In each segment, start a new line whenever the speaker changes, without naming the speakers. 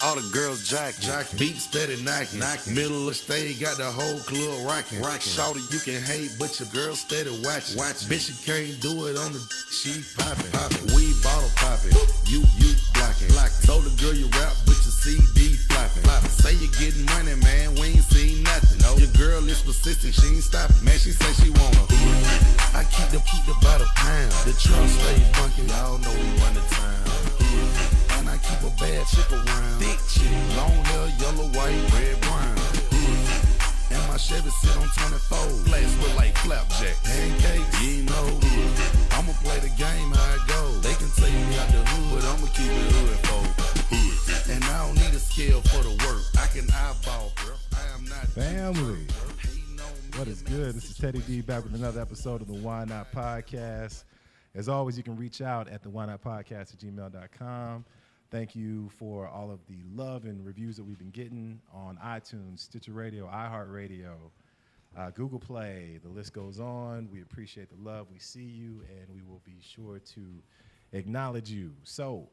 All the girls jacking. Beat steady knocking. Middle of the stage, got the whole club rocking. Shawty, you can hate, but your girl steady watching. Bitch, you can't do it on the she popping. We bottle popping. You blocking. Told the girl you rap, but your CD flopping. Say you getting money, man, we ain't seen nothing. Your girl is persistent, she ain't stopping. Man, she say she wanna. I keep the by the pound. The truck stay funky, y'all know we run the town. And I keep a bad chick around. Thick chick, long hair, yellow, white, red, brown. And my Chevy sit on 24. Flash look like flapjack. Pancakes, you know. I'ma play the game how it goes. They can take me out the hood, but I'ma keep it hood, folks. And I don't need a scale for the work. I can eyeball, bro. I am not
family. What is good? This is Teddy D back with another episode of the Why Not Podcast. As always, you can reach out at the Why Not Podcast at gmail.com. Thank you for all of the love and reviews that we've been getting on iTunes, Stitcher Radio, iHeartRadio, Google Play. The list goes on. We appreciate the love. We see you, and we will be sure to acknowledge you. So,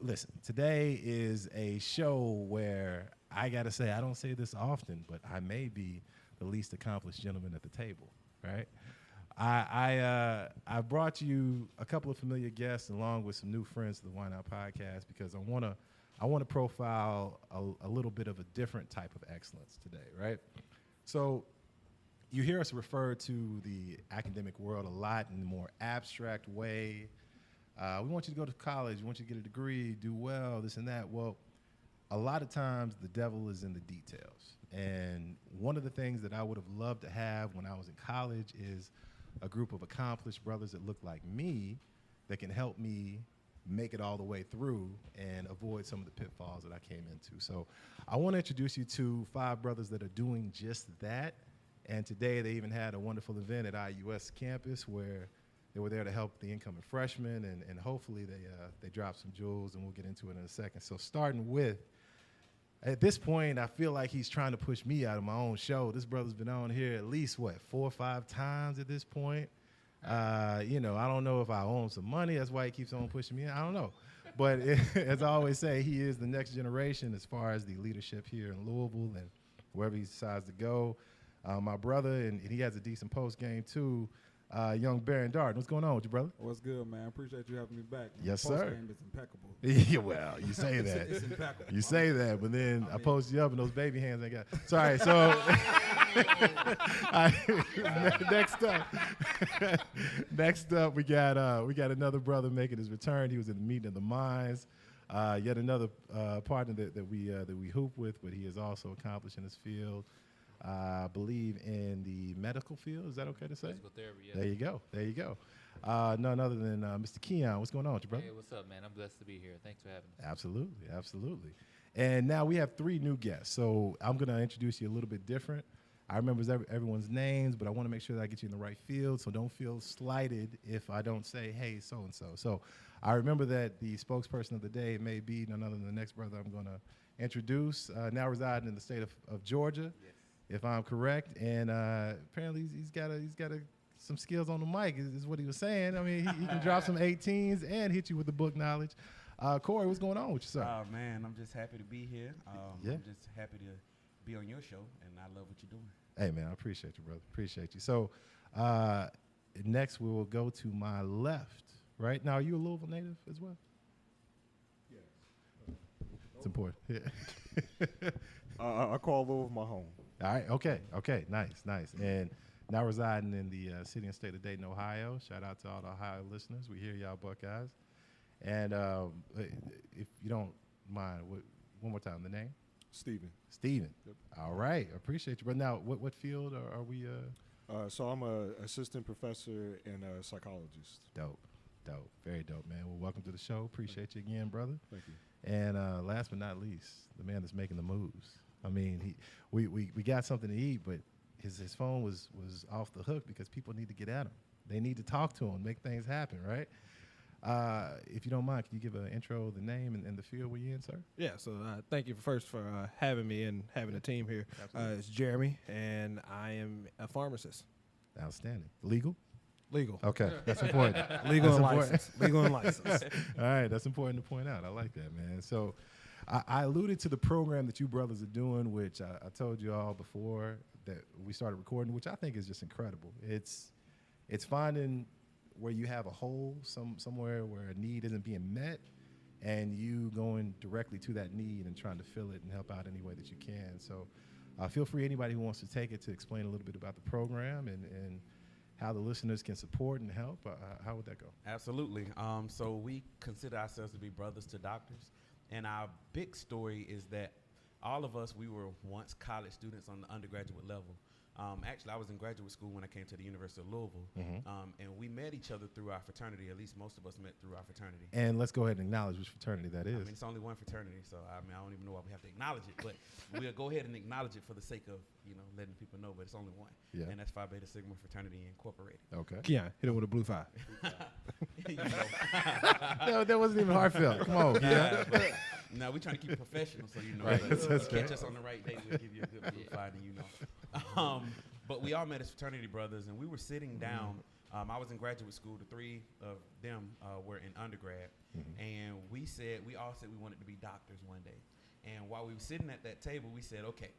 listen, today is a show where I got to say, I don't say this often, but I may be the least accomplished gentleman at the table, right? I brought you a couple of familiar guests along with some new friends to the Why Not Podcast because I want to profile a little bit of a different type of excellence today, right? So you hear us refer to the academic world a lot in a more abstract way. We want you to go to college. We want you to get a degree, do well, this and that. Well, a lot of times the devil is in the details. And one of the things that I would have loved to have when I was in college is a group of accomplished brothers that look like me that can help me make it all the way through and avoid some of the pitfalls that I came into. So I want to introduce you to 5 brothers that are doing just that. And today they even had a wonderful event at IUS campus where they were there to help the incoming freshmen, and hopefully they dropped some jewels, and we'll get into it in a second. So starting with, at this point, I feel like he's trying to push me out of my own show. This brother's been on here at least, 4 or 5 times at this point. I don't know if I owe him some money. That's why he keeps on pushing me. I don't know. But as I always say, he is the next generation as far as the leadership here in Louisville and wherever he decides to go. My brother, and he has a decent post game too, young Baron Darden. What's going on with you, brother?
What's good, man? I appreciate you having me back.
Yes,
post
sir.
game is impeccable.
Yeah, well, you say that.
It's impeccable.
You say that, but then I post you up and those baby hands ain't got. Sorry, so next up, we got another brother making his return. He was in the meeting of the minds. Yet another partner that we hoop with, but he is also accomplished in his field. I believe in the medical field. Is that okay to say?
Physical therapy, yes.
There you go. None other than Mr. Keyon. What's going on with you, brother?
Hey, what's up, man? I'm blessed to be here. Thanks for having us.
Absolutely. And now we have 3 new guests. So I'm going to introduce you a little bit different. I remember everyone's names, but I want to make sure that I get you in the right field. So don't feel slighted if I don't say, hey, so-and-so. So I remember that the spokesperson of the day may be none other than the next brother I'm going to introduce, now residing in the state of Georgia. Yes. If I'm correct, and apparently he's got some skills on the mic, is what he was saying. I mean, he can drop some 18s and hit you with the book knowledge. Corey, what's going on with you, sir?
Oh, man, I'm just happy to be here.
Yeah.
I'm just happy to be on your show, and I love what you're doing.
Hey, man, I appreciate you, brother. Appreciate you. So next we will go to my left. Right now, are you a Louisville native as well?
Yes.
It's important. Yeah.
I call Louisville my home.
All right. Okay. Nice. And now residing in the city and state of Dayton, Ohio. Shout out to all the Ohio listeners. We hear y'all Buckeyes. And if you don't mind, one more time, the name?
Steven.
Yep. All right. Appreciate you. But now, what field are we?
So I'm an assistant professor and a psychologist.
Dope. Very dope, man. Well, welcome to the show. Appreciate you again, brother.
Thank you.
And last but not least, the man that's making the moves. I mean, we got something to eat, but his phone was off the hook because people need to get at him. They need to talk to him, make things happen, right? If you don't mind, can you give an intro, the name, and the field we're in, sir?
Yeah, so thank you for having me and having a team here. It's Jeremy, and I am a pharmacist.
Outstanding. Legal?
Legal.
Okay, that's important.
Legal and
That's important.
licensed. Legal and licensed.
All right, that's important to point out. I like that, man. So I alluded to the program that you brothers are doing, which I told you all before that we started recording, which I think is just incredible. It's finding where you have a hole somewhere where a need isn't being met, and you going directly to that need and trying to fill it and help out any way that you can. So feel free, anybody who wants to take it, to explain a little bit about the program and how the listeners can support and help. How would that go?
Absolutely. So we consider ourselves to be brothers to doctors. And our big story is that all of us, we were once college students on the undergraduate level. Actually, I was in graduate school when I came to the University of Louisville. And we met each other through our fraternity. At least most of us met through our fraternity.
And let's go ahead and acknowledge which fraternity that is.
I mean, it's only one fraternity, so I don't even know why we have to acknowledge it. But we'll go ahead and acknowledge it for the sake of, letting people know. But it's only one.
Yeah.
And that's Phi Beta Sigma Fraternity Incorporated.
Okay.
Keyon, hit it with a blue 5.
No, that wasn't even heartfelt. Come on, yeah.
No, we're trying to keep it professional, so
Right.
but
That's
catch
right.
us on the right day, we'll give you a good blue 5, and But we all met as fraternity brothers, and we were sitting down. I was in graduate school. The three of them were in undergrad, and we all said we wanted to be doctors one day. And while we were sitting at that table, we said, okay,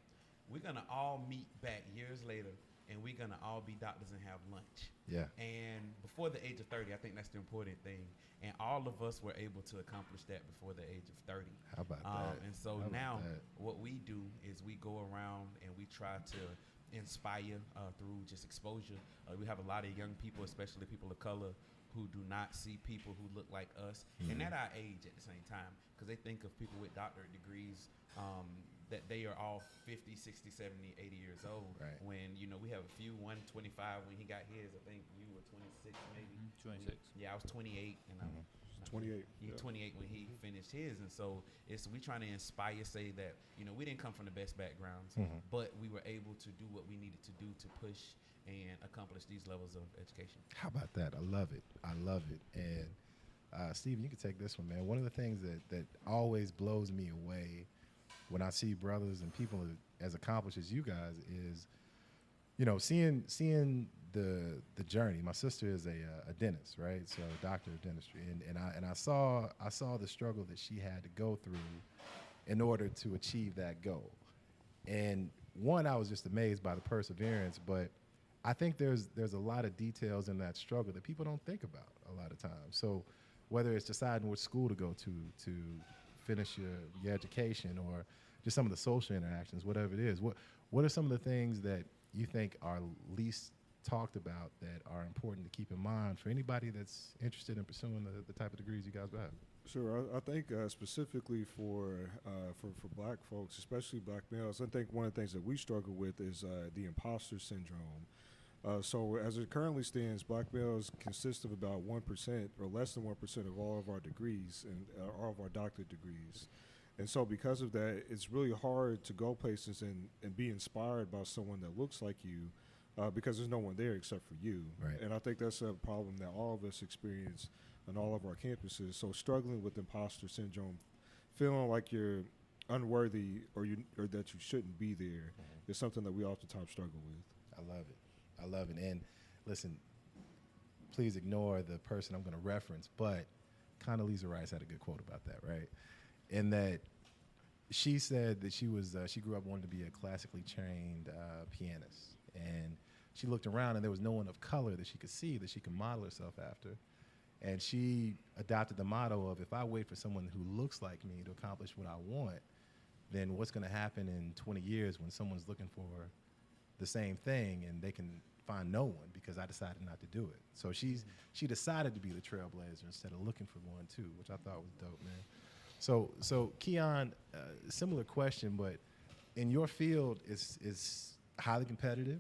we're gonna all meet back years later, and we're gonna all be doctors and have lunch.
Yeah.
And before the age of 30, I think that's the important thing. And all of us were able to accomplish that before the age of 30.
How about that?
And so now what we do is we go around and we try to inspire through just exposure. We have a lot of young people, especially people of color, who do not see people who look like us, and at our age at the same time, because they think of people with doctorate degrees that they are all 50, 60, 70, 80 years old.
Right.
When, we have a few, 125 when he got his. I think you were 26 maybe.
26.
Yeah, I was 28, and I'm
28.
Yeah, 28 when he finished his, and so we trying to inspire, say that we didn't come from the best backgrounds, but we were able to do what we needed to do to push and accomplish these levels of education.
How about that? I love it. I love it. And Steven, you can take this one, man. One of the things that always blows me away when I see brothers and people as accomplished as you guys is, seeing the journey. My sister is a dentist, right? So doctor of dentistry, and I saw the struggle that she had to go through in order to achieve that goal. And one, I was just amazed by the perseverance, but I think there's a lot of details in that struggle that people don't think about a lot of times. So whether it's deciding which school to go to finish your education, or just some of the social interactions, whatever it is, what are some of the things that you think are least talked about that are important to keep in mind for anybody that's interested in pursuing the type of degrees you guys have?
Sure. I think specifically for black folks, especially black males, I think one of the things that we struggle with is the imposter syndrome. So as it currently stands, black males consist of about 1% or less than 1% of all of our degrees and all of our doctorate degrees. And so because of that, it's really hard to go places and be inspired by someone that looks like you, because there's no one there except for you.
Right.
And I think that's a problem that all of us experience on all of our campuses. So struggling with imposter syndrome, feeling like you're unworthy or that you shouldn't be there, is something that we oftentimes struggle with.
I love it. I love it. And listen, please ignore the person I'm going to reference, but Condoleezza Rice had a good quote about that, right? In that she said that she grew up wanting to be a classically trained pianist, and she looked around and there was no one of color that she could see that she could model herself after. And she adopted the motto of, if I wait for someone who looks like me to accomplish what I want, then what's going to happen in 20 years when someone's looking for the same thing and they can find no one because I decided not to do it. So she decided to be the trailblazer instead of looking for one too, which I thought was dope, man. So Keyon, similar question, but in your field, it's highly competitive.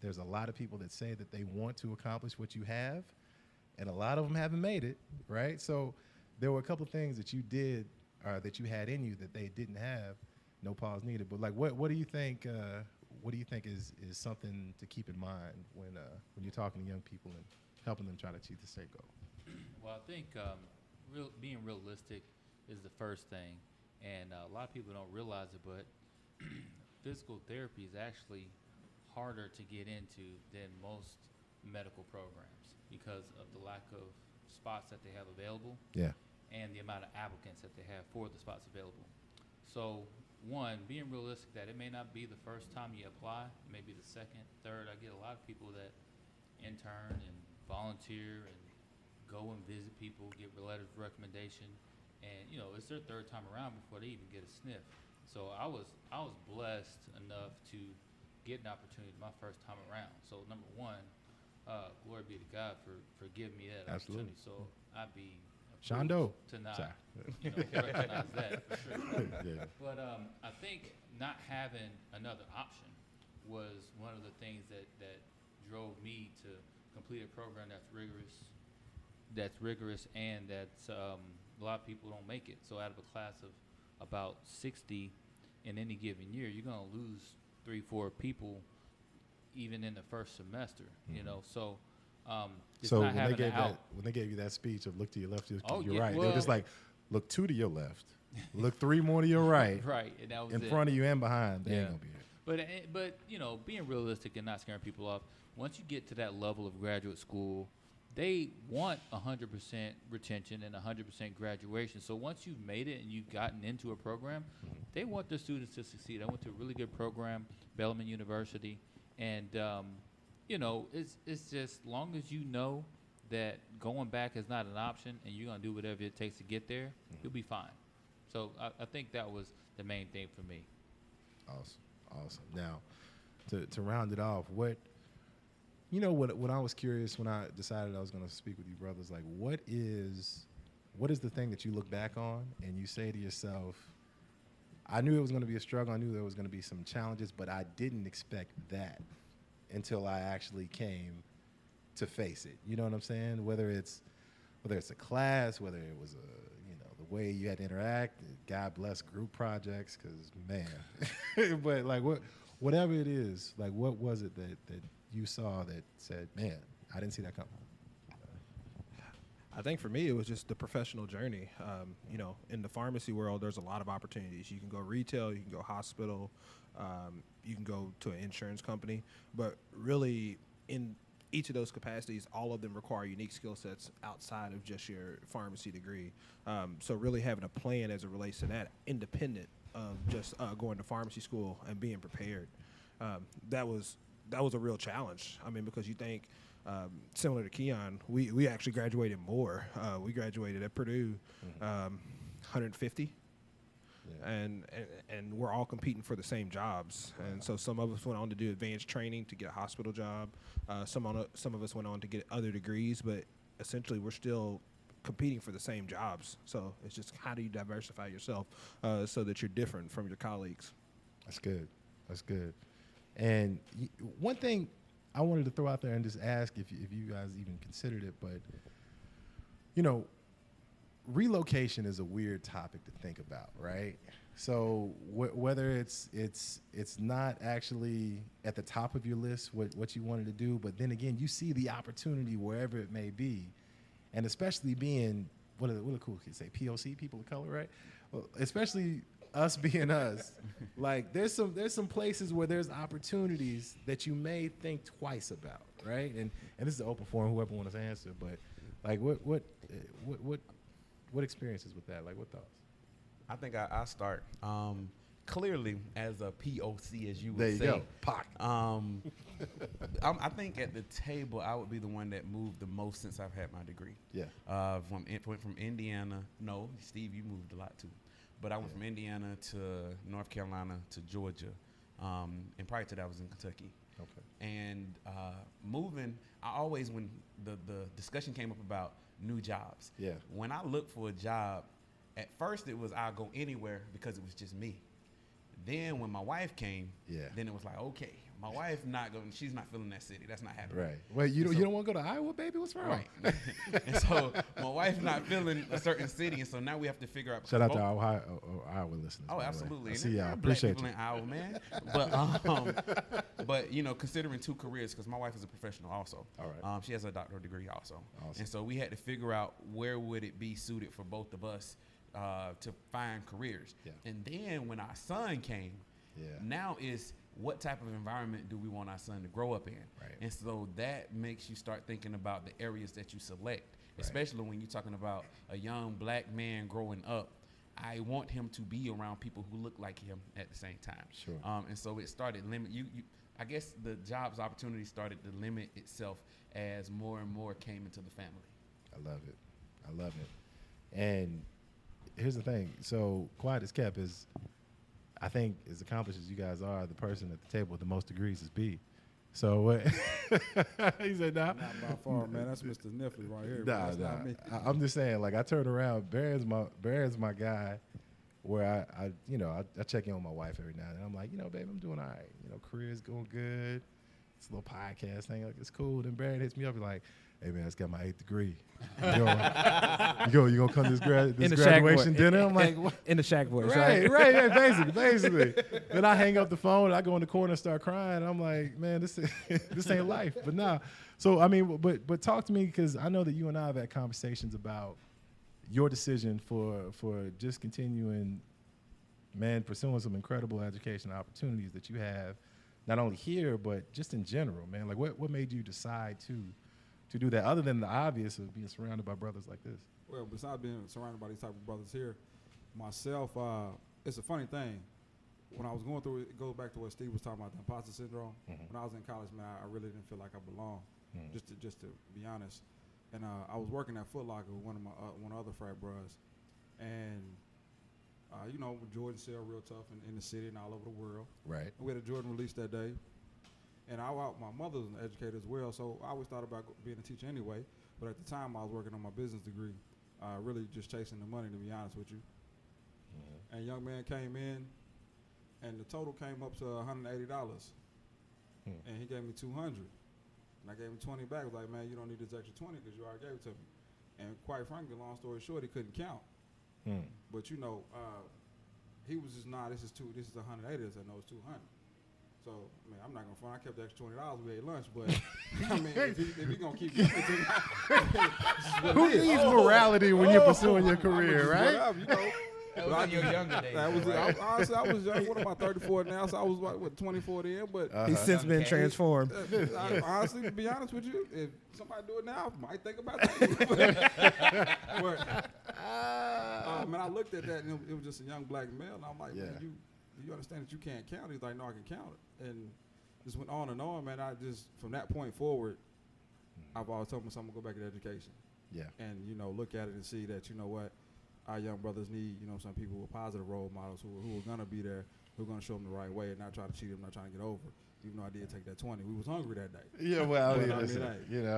There's a lot of people that say that they want to accomplish what you have, and a lot of them haven't made it, right? So there were a couple of things that you did, that you had in you that they didn't have. No pause needed. But like, what do you think? What do you think is something to keep in mind when you're talking to young people and helping them try to achieve the same goal?
Well, I think being realistic is the first thing, and a lot of people don't realize it, but physical therapy is actually harder to get into than most medical programs because of the lack of spots that they have available.
Yeah.
And the amount of applicants that they have for the spots available. So, one, being realistic that it may not be the first time you apply, maybe the second, third. I get a lot of people that intern and volunteer and go and visit people, get letters of recommendation, and it's their third time around before they even get a sniff. So I was blessed enough to get an opportunity my first time around. So number one, glory be to God for giving me that
Absolutely.
opportunity. So I'd be
Shondo.
to not
Sorry.
recognize that for sure.
Yeah.
But I think not having another option was one of the things that drove me to complete a program that's rigorous, and that's a lot of people don't make it. So out of a class of about 60 in any given year, you're going to lose 3-4 people even in the first semester. So it's
So
not
when
having
when they gave you that speech of look to your left, look to
Oh,
your
yeah,
right, they were
well-
just like, look 2 to your left, look 3 more to your right,
right, and that was
in
it.
front of you and behind. They ain't
Yeah.
gonna be here.
But being realistic and not scaring people off. Once you get to that level of graduate school, they want 100% retention and 100% graduation. So once you've made it and you've gotten into a program, they want their students to succeed. I went to a really good program, Bellarmine University, and it's just long as you know that going back is not an option and you're gonna do whatever it takes to get there, you'll be fine. So I think that was the main thing for me.
Awesome. Now, to round it off, what I was curious when I decided I was going to speak with you brothers, like what is the thing that you look back on and you say to yourself, I knew it was going to be a struggle, I knew there was going to be some challenges, but I didn't expect that until I actually came to face it. You know what I'm saying? Whether it's a class, whether it was the way you had to interact, God bless group projects, because man, but like whatever it is, like what was it that you saw that said, man, I didn't see that coming?
I think for me, it was just the professional journey. In the pharmacy world, there's a lot of opportunities. You can go retail, you can go hospital, you can go to an insurance company, but really in each of those capacities, all of them require unique skill sets outside of just your pharmacy degree. So really having a plan as it relates to that, independent of just going to pharmacy school and being prepared, that was a real challenge. I mean, because you think, similar to Keyon, we actually graduated more. We graduated at Purdue, 150. Yeah. And we're all competing for the same jobs. Wow. And so some of us went on to do advanced training to get a hospital job. Some of us went on to get other degrees, but essentially we're still competing for the same jobs. So it's just how do you diversify yourself so that you're different from your colleagues? That's good. And one thing I wanted to throw out there and just ask if you guys even considered it, but relocation is a weird topic to think about, right? So whether it's not actually at the top of your list what you wanted to do, but then again you see the opportunity wherever it may be, and especially being what are the cool kids say, POC, people of color, right? Well, especially us being us, like there's some places where there's opportunities that you may think twice about, right? And this is an open forum, whoever wants to answer, but like what experiences with that? Like, what thoughts?
I think I'll start. Clearly, as a POC, as you would
there you
say.
Go. Pac.
I think at the table, I would be the one that moved the most since I've had my degree.
Yeah.
Went from Indiana. No, Steve, you moved a lot too. But I went from Indiana to North Carolina to Georgia. And prior to that, I was in Kentucky.
Okay.
And moving, I always, when the discussion came up about new jobs. Yeah. When I looked for a job, at first it was I'll go anywhere because it was just me. Then when my wife came, then it was like, okay, my wife she's not feeling that city. That's not happening.
Right. Wait, you don't want to go to Iowa, baby? What's wrong?
Right. And so my wife's not feeling a certain city, and so now we have to figure out.
Shout out to our Iowa listeners.
Oh, absolutely.
I see y'all.
Appreciate
Appreciate
you. Iowa, man. But considering 2 careers, because my wife is a professional also.
All right.
She has a doctoral degree also.
Awesome.
And so we had to figure out where would it be suited for both of us to find careers. Yeah. And then when our son came, now is what type of environment do we want our son to grow up in?
Right.
And so that makes you start thinking about the areas that you select, especially when you're talking about a young black man growing up. I want him to be around people who look like him at the same time.
Sure.
And so it started limit you. I guess the jobs opportunity started to limit itself as more and more came into the family.
I love it. I love it. And here's the thing. So Quiet as Kept is, I think, as accomplished as you guys are, the person at the table with the most degrees is B. So what? He said, nah.
Not by far, man. That's Mr. Kniffley right here.
Nah,
That's not me.
I'm just saying, like, I turn around. Barron's my guy, where I check in on my wife every now and then. I'm like, babe, I'm doing all right. Career's going good. It's a little podcast thing, like it's cool. Then Barron hits me up, he's like, hey man, I just got my 8th degree. You gonna come to this graduation dinner? I'm like, what?
In the Shaq voice,
Right, basically. Then I hang up the phone, I go in the corner and start crying. I'm like, man, this ain't life. But nah. So I mean, but talk to me, because I know that you and I have had conversations about your decision for just continuing, man, pursuing some incredible education opportunities that you have, not only here but just in general, man. Like, what made you decide to do that, other than the obvious of being surrounded by brothers like this?
Well, besides being surrounded by these type of brothers here, myself, it's a funny thing. When I was going through it goes back to what Steve was talking about, the imposter syndrome. Mm-hmm. When I was in college, man, I really didn't feel like I belonged, just to be honest. And I was working at Foot Locker with one of my other frat bros, and Jordan sell real tough in the city and all over the world.
Right.
And we had a Jordan release that day. And my mother's an educator as well, so I always thought about being a teacher anyway. But at the time, I was working on my business degree, really just chasing the money, to be honest with you. Mm-hmm. And a young man came in, and the total came up to $180. And he gave me $200. And I gave him 20 back. I was like, man, you don't need this extra 20 because you already gave it to me. And quite frankly, long story short, he couldn't count. But he was just, this is $180. I know it's 200. So, I mean, I'm not going to front. I kept the extra $20. We ate lunch. But, I mean, if he's going to keep giving it to me,
who needs morality when you're pursuing your career, right?
That was in your younger days.
Honestly, I was young. What am I, 34 now? So I was 24 then. But
he's since been transformed.
Honestly, to be honest with you, if somebody do it now, I might think about that. Man, I looked at that, and it was just a young black male. And I'm like, man, you understand that you can't count? He's like, no, I can count it. And just went on and on, man. I just, from that point forward, I've always told myself I'm going to go back to education. Yeah. And, look at it and see that, what, our young brothers need, some people with positive role models who are going to be there, who are going to show them the right way and not try to cheat them, not trying to get over. Even though I did take that 20. We was hungry that day.
Yeah, well,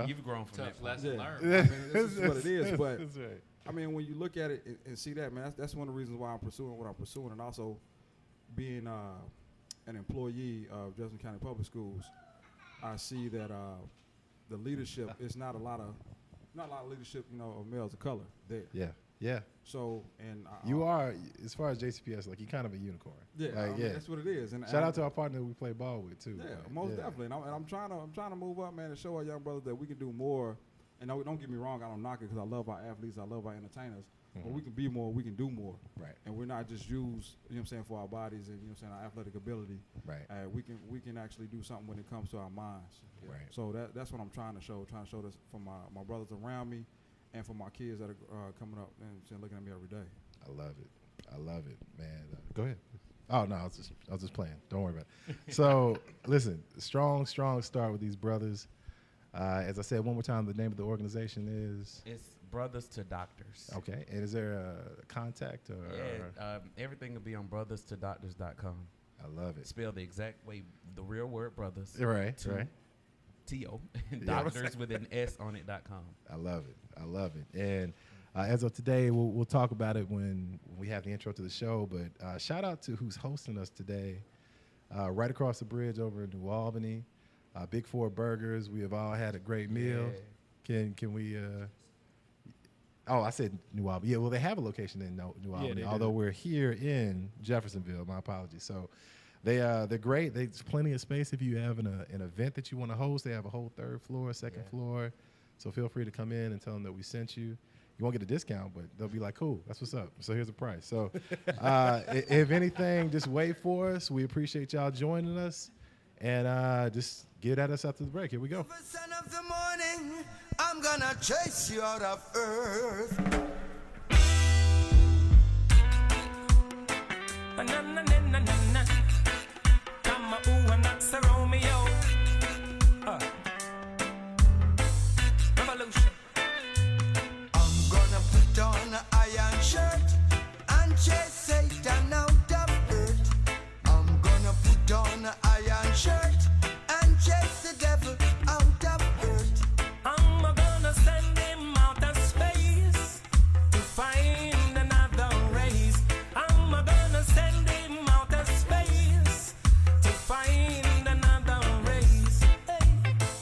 you've grown from
tough
that.
Lesson learned.
I mean, this is what it is. But,
that's right.
I mean, when you look at it and see that, man, that's one of the reasons why I'm pursuing what I'm pursuing. And also being an employee of Jefferson County Public Schools, I see that the leadership is not a lot of leadership, of males of color there.
Yeah.
So, and
you are, as far as JCPS, like, you're kind of a unicorn.
Yeah, like, that's what it is. And
shout out to our partner we play ball with too.
Yeah, most definitely. And I'm trying to move up, man, and show our young brothers that we can do more. And don't get me wrong, I don't knock it because I love our athletes, I love our entertainers. But we can be more, we can do more. Right. And we're not just used, for our bodies and our athletic ability. Right. We can actually do something when it comes to our minds. Right. So that's what I'm trying to show this for my brothers around me, and for my kids that are coming up and looking at me every day.
I love it, man. Go ahead. Oh no, I was just playing. Don't worry about it. So listen, strong start with these brothers. As I said one more time, the name of the organization is?
It's Brothers to Doctors.
Okay. And is there a contact?
Everything will be on brotherstodoctors.com.
I love it.
Spelled the exact way, the real word brothers.
Right.
T-O. Doctors with an S on it.com.
I love it. And as of today, we'll talk about it when we have the intro to the show. But shout out to who's hosting us today. Right across the bridge over in New Albany. Big Four Burgers. We have all had a great meal. Yeah. Can we? I said New Albany. Yeah, well, they have a location in New Albany. Although we're here in Jeffersonville. My apologies. So they're great. There's plenty of space if you have an event that you want to host. They have a whole 3rd floor, 2nd floor. So feel free to come in and tell them that we sent you. You won't get a discount, but they'll be like, cool, that's what's up. So here's the price. So if anything, just wait for us. We appreciate y'all joining us. And just get at us after the break. Here we go.
Son of the morning, I'm gonna chase you out of earth.
Na na na na na na. Come on, ooh, and that's a Romeo. Revolution.
I'm gonna put on an iron shirt and chase Satan out of earth. I'm gonna put on an iron shirt and chase the devil out of earth.
I'm gonna send him out of space to find another race. I'm gonna send him out of space to find another race. Hey.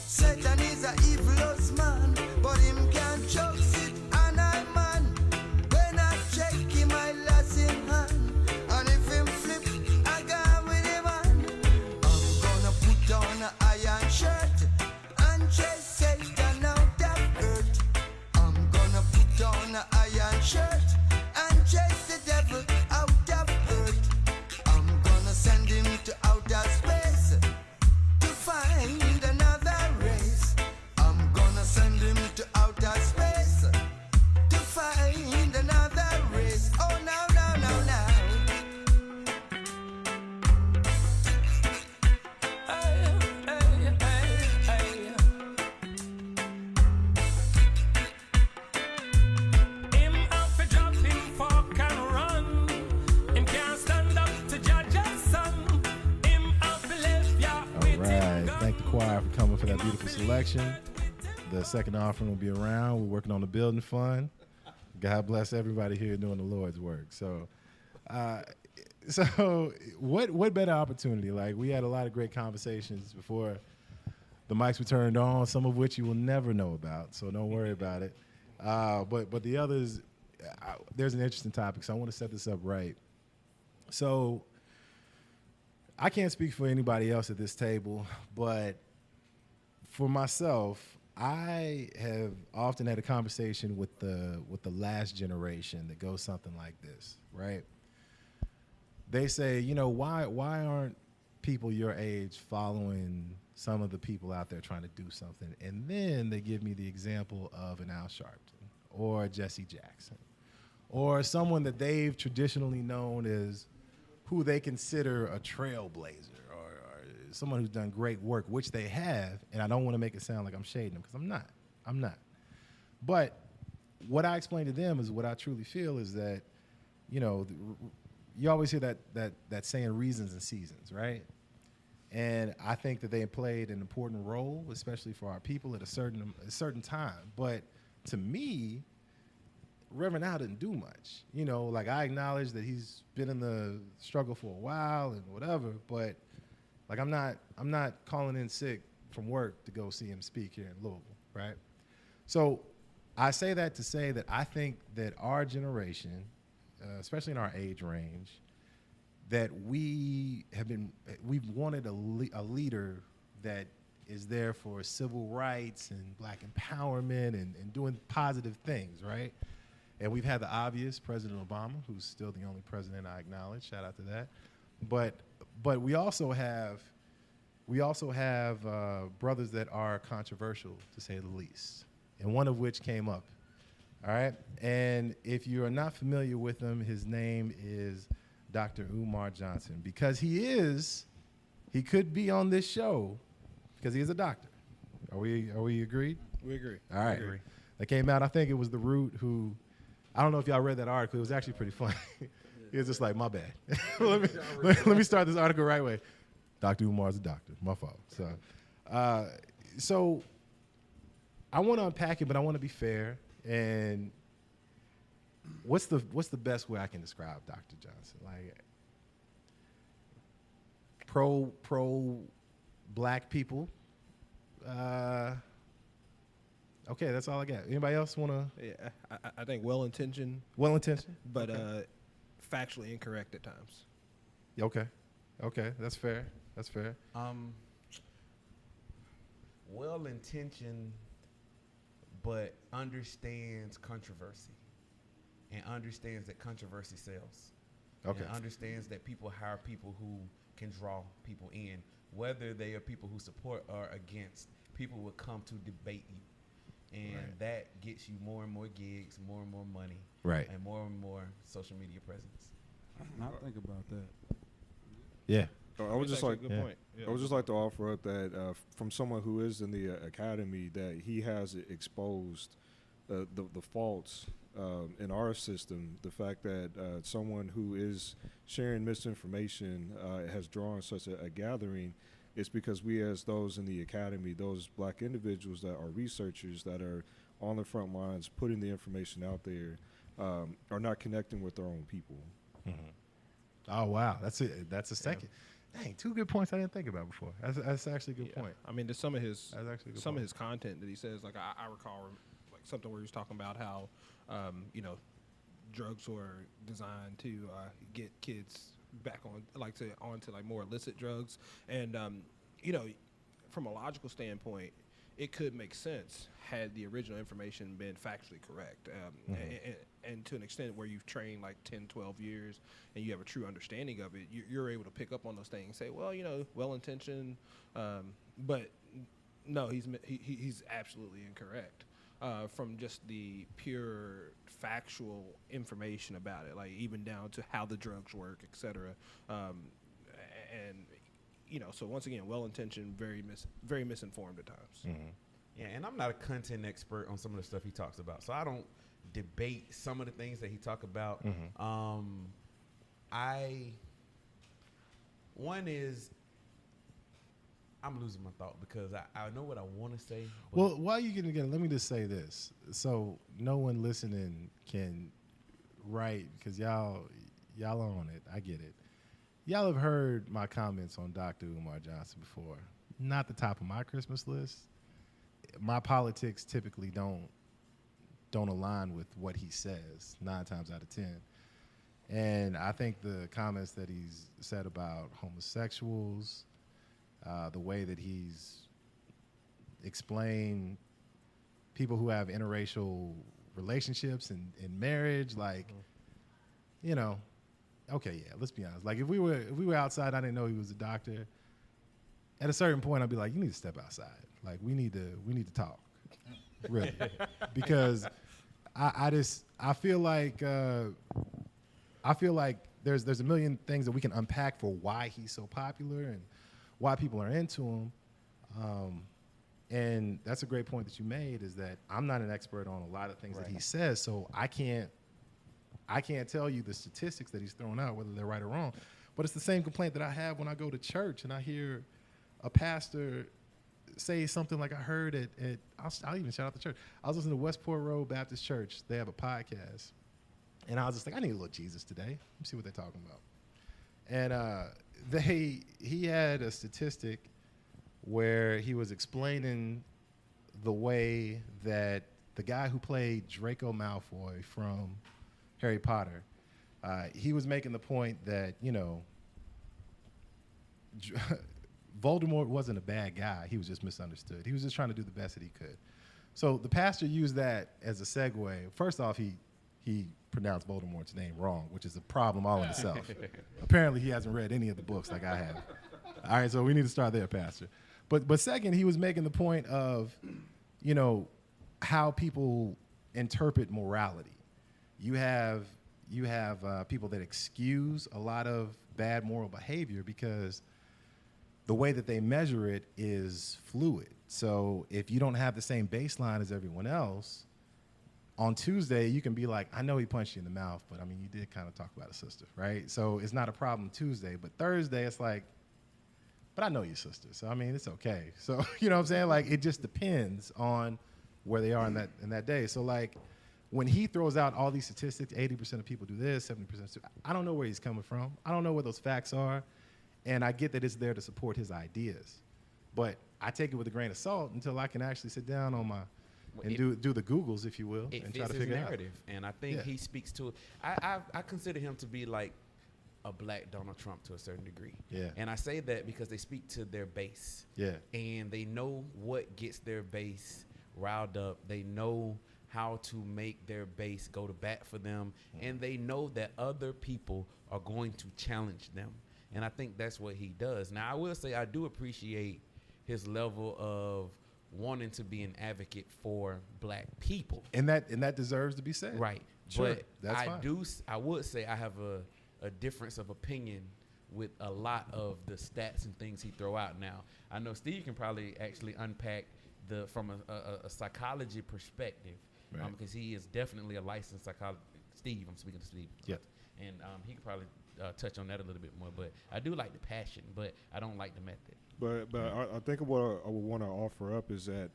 Satan is a evilous man, but him can't choke it and I man. When I check him, I lost in hand. And if him flip, I go with him on. I'm gonna put on an iron shirt and chase Satan out of earth. I'm gonna put on an iron shirt and chase the devil out of earth. I'm gonna send him to outer space to find another race. I'm gonna send him to outer space to find another race. Oh, now, now, now, now.
Hey, hey, hey, hey. Him out for drop him fork and run. Him can't stand up to judge his son. Him out for left ya
All
with him
right.
gun.
Thank the choir for coming for that beautiful selection. The second offering will be around. We're working on the building fund. God bless everybody here doing the Lord's work. So, what better opportunity? Like, we had a lot of great conversations before the mics were turned on, some of which you will never know about. So don't worry about it. But the others, there's an interesting topic. So I want to set this up right. So I can't speak for anybody else at this table, but for myself, I have often had a conversation with the last generation that goes something like this, right? They say, why aren't people your age following some of the people out there trying to do something? And then they give me the example of an Al Sharpton or Jesse Jackson or someone that they've traditionally known as who they consider a trailblazer or someone who's done great work, which they have, and I don't want to make it sound like I'm shading them because I'm not. But what I explain to them is what I truly feel is that, you always hear that saying reasons and seasons, right? And I think that they played an important role, especially for our people at a certain time. But to me, Reverend Al didn't do much. Like I acknowledge that he's been in the struggle for a while and whatever, but like I'm not calling in sick from work to go see him speak here in Louisville, right? So I say that to say that I think that our generation, especially in our age range, that we've wanted a leader that is there for civil rights and black empowerment and doing positive things, right? And we've had the obvious, President Obama, who's still the only president I acknowledge. Shout out to that. But we also have brothers that are controversial, to say the least, and one of which came up. All right? And if you are not familiar with him, his name is Dr. Umar Johnson, because he could be on this show because he is a doctor. Are we agreed?
We agree.
All right.
Agree.
That came out, I think it was The Root who, I don't know if y'all read that article. It was actually pretty funny. He was just like, my bad. let me start this article right away. Dr. Umar's a doctor. My fault. So I want to unpack it, but I want to be fair. And what's the best way I can describe Dr. Johnson? Like pro black people. Okay, that's all I got. Anybody else want to?
Yeah, I think well-intentioned,
Okay.
but factually incorrect at times.
Okay, that's fair.
Well-intentioned, but understands controversy and understands that controversy sells.
Okay.
And understands that people hire people who can draw people in, whether they are people who support or against. People will come to debate you, and that gets you more and more gigs, more and more money, and more social media presence.
Not think about that.
Yeah.
I would just like
good point. Yeah.
I would just like to offer up that from someone who is in the academy, that he has exposed the faults in our system. The fact that someone who is sharing misinformation has drawn such a gathering, it's because we, as those in the academy, those black individuals that are researchers that are on the front lines putting the information out there, are not connecting with their own people.
Oh wow, that's it. That's a second. Dang, 2 good points I didn't think about before. That's actually a good point.
I mean, there's some of his
That's actually a good
some
point.
of his content that he says. Like I recall, like something where he was talking about how, drugs were designed to get kids back onto more illicit drugs, and from a logical standpoint, it could make sense had the original information been factually correct. And to an extent where you've trained like 10, 12 years and you have a true understanding of it, you're able to pick up on those things and say, well, well-intentioned, but no, he's absolutely incorrect from just the pure factual information about it, like even down to how the drugs work, et cetera. So once again, well-intentioned, very misinformed at times.
Yeah, and I'm not a content expert on some of the stuff he talks about, so I don't debate some of the things that he talk about. I'm losing my thought because I know what I want to say.
Well, while you getting together, let me just say this, so no one listening can write, because y'all on it. I get it. Y'all have heard my comments on Dr. Umar Johnson before. Not the top of my Christmas list. My politics typically don't align with what he says 9 times out of 10. And I think the comments that he's said about homosexuals, the way that he's explained people who have interracial relationships and marriage, okay, yeah, let's be honest. Like if we were outside, I didn't know he was a doctor. At a certain point, I'd be like, you need to step outside. Like we need to talk, really, because I feel like there's a million things that we can unpack for why he's so popular and why people are into him. And that's a great point that you made, is that I'm not an expert on a lot of things that he says, so I can't tell you the statistics that he's throwing out, whether they're right or wrong. But it's the same complaint that I have when I go to church and I hear a pastor say something like I heard at I'll even shout out the church. I was listening to Westport Road Baptist Church. They have a podcast. And I was just like, I need a little Jesus today. Let me see what they're talking about. And he had a statistic where he was explaining the way that the guy who played Draco Malfoy from Harry Potter, he was making the point that, Voldemort wasn't a bad guy. He was just misunderstood. He was just trying to do the best that he could. So the pastor used that as a segue. First off, he pronounced Voldemort's name wrong, which is a problem all in itself. Apparently, he hasn't read any of the books like I have. All right, so we need to start there, Pastor. But second, he was making the point of, how people interpret morality. You have people that excuse a lot of bad moral behavior because the way that they measure it is fluid. So if you don't have the same baseline as everyone else, on Tuesday you can be like, I know he punched you in the mouth, but I mean, you did kind of talk about a sister, right? So it's not a problem Tuesday, but Thursday it's like, but I know your sister, so I mean, it's okay. So you know what I'm saying? Like, it just depends on where they are in that day. So like, when he throws out all these statistics, 80% of people do this, 70%, I don't know where he's coming from. I don't know where those facts are. And I get that it's there to support his ideas. But I take it with a grain of salt until I can actually sit down on my, and do the Googles, if you will, and try to figure it out.
Narrative. And I think he speaks to it. I consider him to be like a black Donald Trump to a certain degree.
Yeah.
And I say that because they speak to their base.
Yeah.
And they know what gets their base riled up. They know how to make their base go to bat for them, and they know that other people are going to challenge them. And I think that's what he does. Now, I will say I do appreciate his level of wanting to be an advocate for black people.
And that deserves to be said.
Right.
Sure,
But
that's fine.
I would say I have a difference of opinion with a lot of the stats and things he throw out now. I know Steve can probably actually unpack from a psychology perspective,
right.
Because he is definitely a licensed psychologist. Steve, I'm speaking to Steve.
Yeah.
And he can probably touch on that a little bit more. But I do like the passion, but I don't like the method.
But I think what I would want to offer up is that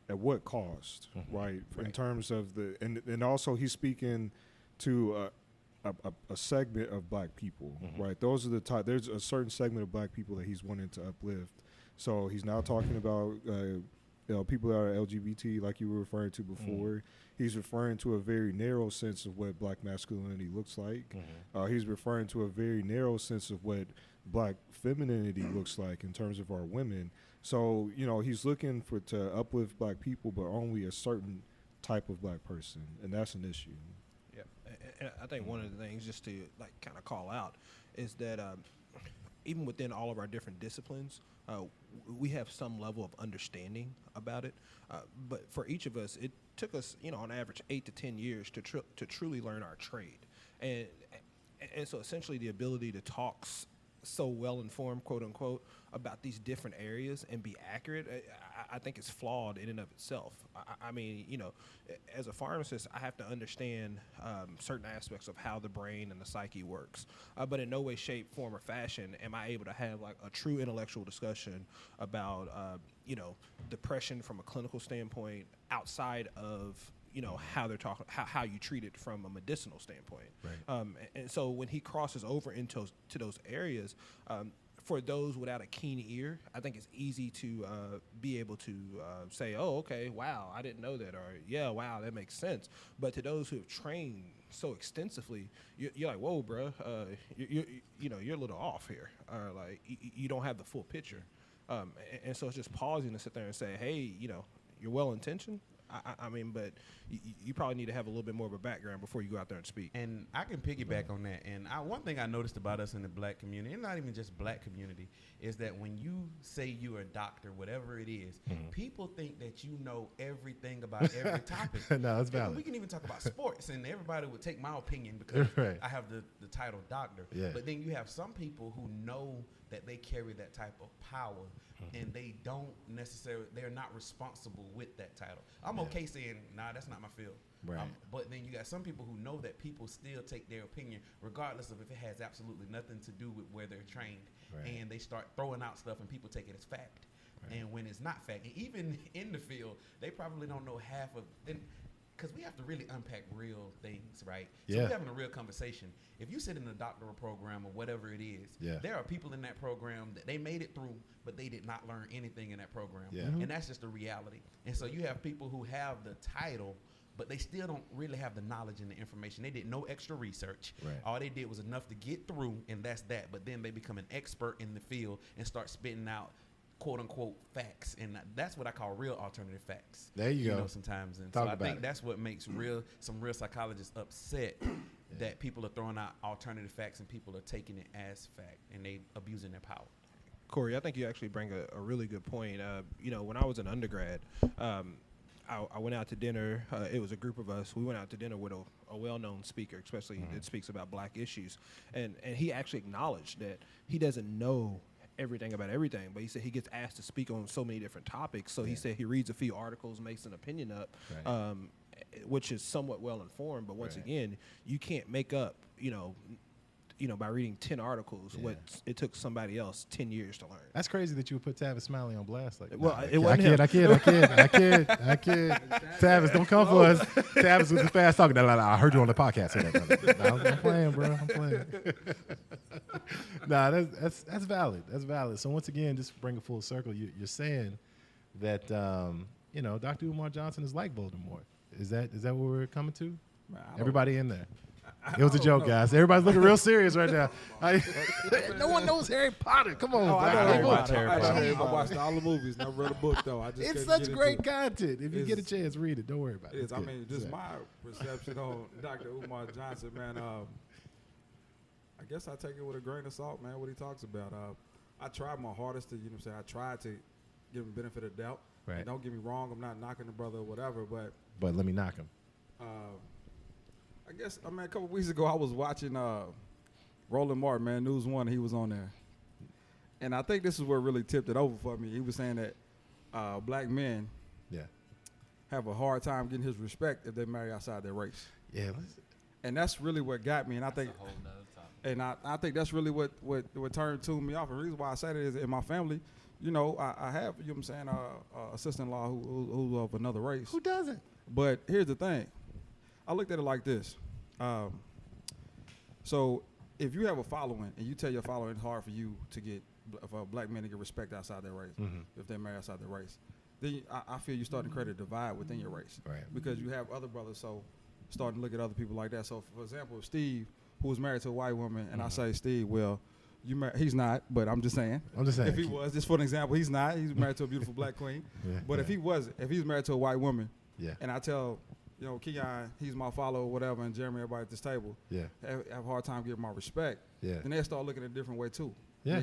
at what cost, right? In terms of and also he's speaking to a segment of black people, right? Those are the type. There's a certain segment of black people that he's wanting to uplift. So he's now talking about people that are LGBT, like you were referring to before. He's referring to a very narrow sense of what black masculinity looks like. He's referring to a very narrow sense of what black femininity looks like in terms of our women. So, he's looking to uplift black people, but only a certain type of black person, and that's an issue.
Yeah, and I think one of the things just to kind of call out is that even within all of our different disciplines, we have some level of understanding about it. But for each of us, it took us, on average, 8 to 10 years to truly learn our trade, and so essentially the ability to talk so well informed, quote unquote, about these different areas and be accurate, I think it's flawed in and of itself. I mean, as a pharmacist, I have to understand certain aspects of how the brain and the psyche works. But in no way, shape, form, or fashion am I able to have a true intellectual discussion about, depression from a clinical standpoint outside of how they're talking, how you treat it from a medicinal standpoint.
Right.
And so when he crosses over into those areas, for those without a keen ear, I think it's easy to be able to say, oh, okay, wow, I didn't know that, or yeah, wow, that makes sense. But to those who have trained so extensively, you're like, whoa, bro, you're a little off here, or like you don't have the full picture. And so it's just pausing to sit there and say, hey, you're well intentioned. I mean, but you probably need to have a little bit more of a background before you go out there and speak.
And I can piggyback on that. And one thing I noticed about us in the black community, and not even just black community, is that when you say you're a doctor, whatever it is, people think that you know everything about every topic.
No, it's valid.
We can even talk about sports, and everybody would take my opinion because
right.
I have the title doctor.
Yeah.
But then you have some people who know that they carry that type of power, and they don't necessarily, they're not responsible with that title. I'm okay saying, nah, that's not my field.
Right.
But then you got some people who know that people still take their opinion, regardless of if it has absolutely nothing to do with where they're trained. Right. And they start throwing out stuff, and people take it as fact. Right. And when it's not fact, and even in the field, they probably don't know half of it. Because we have to really unpack real things, right? So we're having a real conversation. If you sit in a doctoral program or whatever it is, there are people in that program that they made it through, but they did not learn anything in that program. Yeah. And that's just the reality. And so you have people who have the title, but they still don't really have the knowledge and the information. They did no extra research. Right. All they did was enough to get through, and that's that. But then they become an expert in the field and start spitting out quote unquote facts, and that's what I call real alternative facts.
There you go.
Sometimes, and
Talk
so I think
it.
that's what makes some real psychologists upset that people are throwing out alternative facts and people are taking it as fact and they abusing their power.
Corey, I think you actually bring a really good point. When I was an undergrad, I went out to dinner. It was a group of us. We went out to dinner with a well-known speaker, especially that speaks about black issues, and he actually acknowledged that he doesn't know everything about everything, but he said he gets asked to speak on so many different topics. So he said he reads a few articles, makes an opinion up, which is somewhat well informed. But once again, you can't make up, by reading 10 articles what it took somebody else 10 years to learn.
That's crazy that you would put Tavis Smiley on blast like that.
Well, it wasn't him.
I kid. Tavis, don't come for us. Tavis was fast talking. I heard you on the podcast. I'm playing, bro. I'm playing. Nah, that's valid. That's valid. So once again, just bring it full circle. You're saying that Dr. Umar Johnson is like Voldemort. Is that what we're coming to? Everybody in there. It was a joke, guys. Everybody's looking real serious right now. No one knows Harry Potter. Come on,
Oh, I
Doc.
know
Come on.
Harry Potter.
I watched all the movies. Never read a book though. I just
It's
couldn't
such
get
great
into it.
content. If you get a
It's-
chance, read it. Don't worry about it.
It is.
It's
I
good.
mean, just
Yeah.
my perception on Dr. Umar Johnson, man. I guess I take it with a grain of salt, man. What he talks about. I tried my hardest to, I tried to give him benefit of doubt.
Right.
And don't get me wrong, I'm not knocking the brother or whatever, but
But let me knock him.
I guess a couple weeks ago I was watching Roland Martin, man, News One. He was on there, and I think this is what really tipped it over for me. He was saying that black men
Yeah.
have a hard time getting his respect if they marry outside their race.
Yeah.
And that's really what got me. And I think,
That's a whole nother topic.
and I think that's really what tuned me off. And the reason why I say that is in my family, I have, you know what I'm saying, a sister-in-law who's of another race.
Who doesn't?
But here's the thing. I looked at it like this. So if you have a following and you tell your following it's hard for you to get, for black men to get respect outside their race, if they're married outside their race, then I feel you're starting to create a divide within your race.
Right.
Because you have other brothers, so starting to look at other people like that. So, for example, Steve, who was married to a white woman, and I say, Steve, well, he's not, but I'm just saying.
I'm just saying.
If he was, just for an example, he's not. He's married to a beautiful black queen.
Yeah,
But if
yeah.
he wasn't, if he's married to a white woman,
Yeah.
and I tell, Keyon, he's my follower, whatever, and Jeremy, everybody at this table,
Yeah.
have a hard time giving my respect,
Yeah.
then they start looking at a different way too.
Yeah.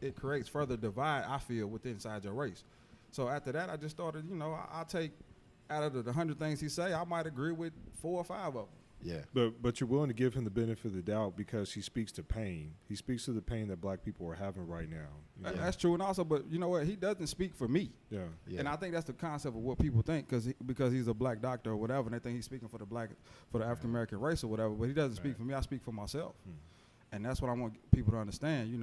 It creates further divide, I feel, within inside your race. So after that, I just started, I'll take, out of the 100 things he say, I might agree with 4 or 5 of them.
Yeah.
But you're willing to give him the benefit of the doubt because he speaks to pain. He speaks to the pain that black people are having right now. You know?
That's true, and also, but you know what? He doesn't speak for me.
Yeah.
Yeah.
And I think that's the concept of what people think, because he's a black doctor or whatever, and they think he's speaking for the African American race or whatever. But he doesn't speak for me. I speak for myself, and that's what I want people to understand.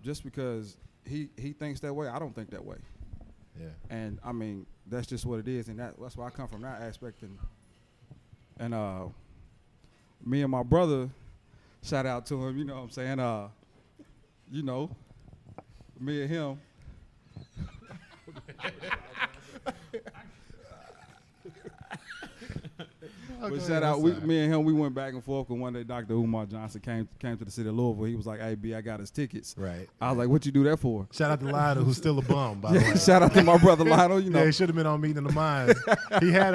Just because he thinks that way, I don't think that way.
Yeah.
And I mean, that's just what it is, and that's where I come from, that aspect. And me and my brother, shout out to him. You know what I'm saying? Me and him. But shout out, me and him, we went back and forth. And one day, Dr. Umar Johnson came to the city of Louisville. He was like, "Hey, B, I got his tickets."
Right.
I was like, "What you do that for?"
Shout out to Lionel, who's still a bum, by the way.
Shout out to my brother Lionel.
Yeah, he should have been on Meeting of the Minds. He had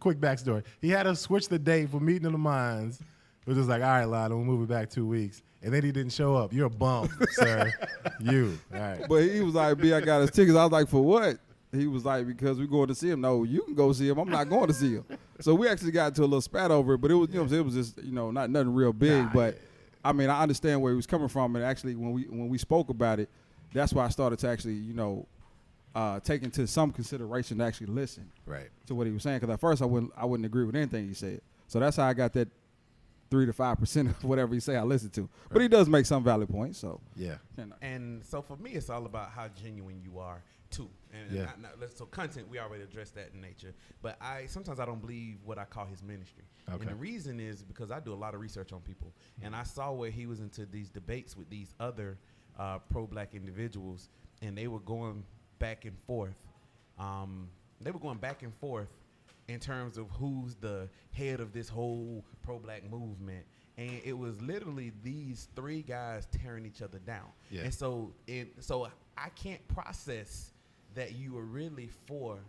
quick backstory. He had us switch the date for Meeting of the Minds. It was just like, all right, Lionel, we'll move it back 2 weeks. And then he didn't show up. You're a bum, sir. You. All right.
But he was like, "B, I got his tickets." I was like, "For what?" He was like, "Because we're going to see him." "No, you can go see him. I'm not going to see him." So we actually got into a little spat over it, but it was, it was just, not nothing real big. But I mean, I understand where he was coming from, and actually, when we spoke about it, that's why I started to actually, take into some consideration to actually listen
Right.
to what he was saying. Because at first I wouldn't agree with anything he said. So that's how I got that 3 to 5% of whatever he say I listen to. But he does make some valid points. So
Yeah.
And so for me, it's all about how genuine you are too. And
Yeah.
so content, we already addressed that in nature. But sometimes I don't believe what I call his ministry.
Okay.
And the reason is because I do a lot of research on people, and I saw where he was into these debates with these other pro-black individuals, and they were going back and forth. In terms of who's the head of this whole pro-black movement. And it was literally these 3 guys tearing each other down.
Yeah.
And so I can't process that you were really for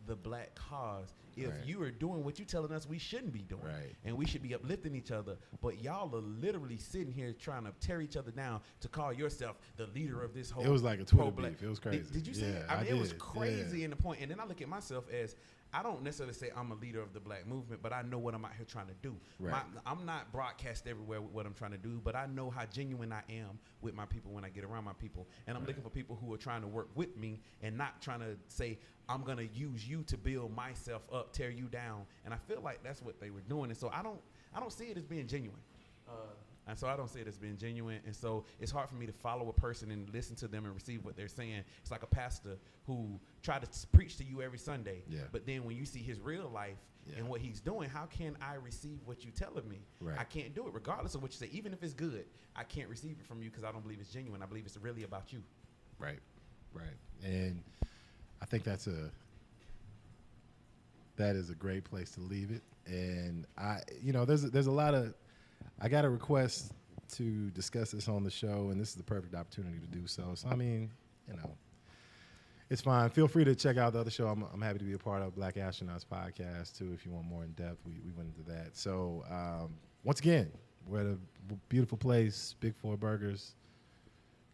the black cause if
Right.
you are doing what you're telling us we shouldn't be doing.
Right.
And we should be uplifting each other. But y'all are literally sitting here trying to tear each other down to call yourself the leader of this whole
It was like a Twitter
pro-black.
beef. It was crazy.
Did you see it?
Yeah,
I mean,
I
it was
did.
crazy
Yeah.
in the point. And then I look at myself as, I don't necessarily say I'm a leader of the black movement, but I know what I'm out here trying to do.
Right.
I'm not broadcast everywhere with what I'm trying to do, but I know how genuine I am with my people when I get around my people. And I'm looking for people who are trying to work with me and not trying to say, I'm going to use you to build myself up, tear you down. And I feel like that's what they were doing. And so I don't see it as being genuine. And so I don't see it as being genuine. And so it's hard for me to follow a person and listen to them and receive what they're saying. It's like a pastor who tried to preach to you every Sunday.
Yeah.
But then when you see his real life and what he's doing, how can I receive what you're telling me?
Right.
I can't do it regardless of what you say. Even if it's good, I can't receive it from you because I don't believe it's genuine. I believe it's really about you.
Right. And I think that is a great place to leave it. and there's a lot of. I got a request to discuss this on the show, and this is the perfect opportunity to do so. So I mean, it's fine. Feel free to check out the other show. I'm happy to be a part of Black Astronauts podcast too. If you want more in depth, we went into that. So once again, we're at a beautiful place, Big Four Burgers,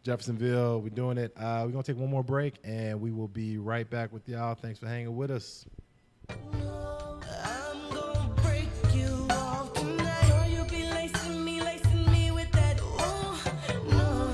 Jeffersonville. We're doing it. We're gonna take one more break, and we will be right back with y'all. Thanks for hanging with us.
I'm gonna break you off tonight. Know you be lacing me with that. Oh no,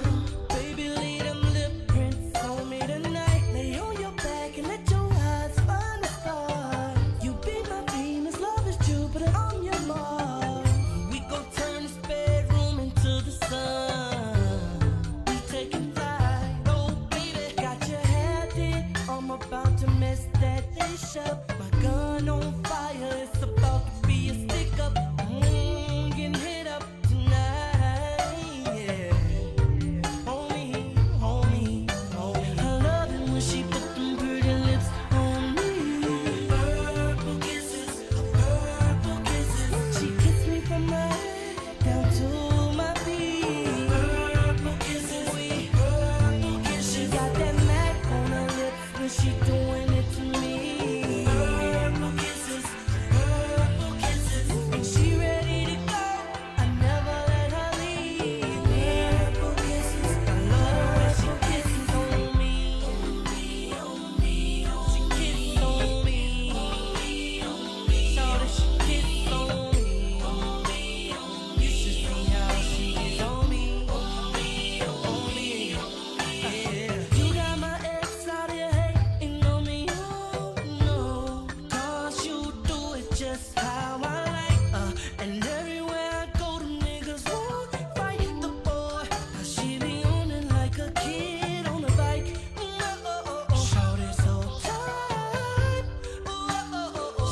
baby, leave them lip prints on me tonight. Lay on your back and let your eyes find the star. You be my Venus, love is Jupiter, I'm your Mars. We gon' turn this bedroom into the sun. We taking flight, oh baby, got your hair did. I'm about to mess that dish up. My gun on fire, it's about to be a stick up. Getting hit up tonight, yeah. Homie. I love it when she put them pretty lips on me. Purple kisses. She kissed me from my head down to my feet. Purple kisses. She got that Mac on her lips when she doing it to me. Purple kisses. And she ready to go. I never let her leave. Purple kisses. I love when she kisses on me. She kisses on me. Show that she kisses on me. You should see how she is on me. Yeah. You got my ex out here hating on me. Oh no, 'cause you do it just how I like. And everywhere I go, the niggas won't fight the boy. 'Cause she be on it like a kid on a bike. Shorty so tight.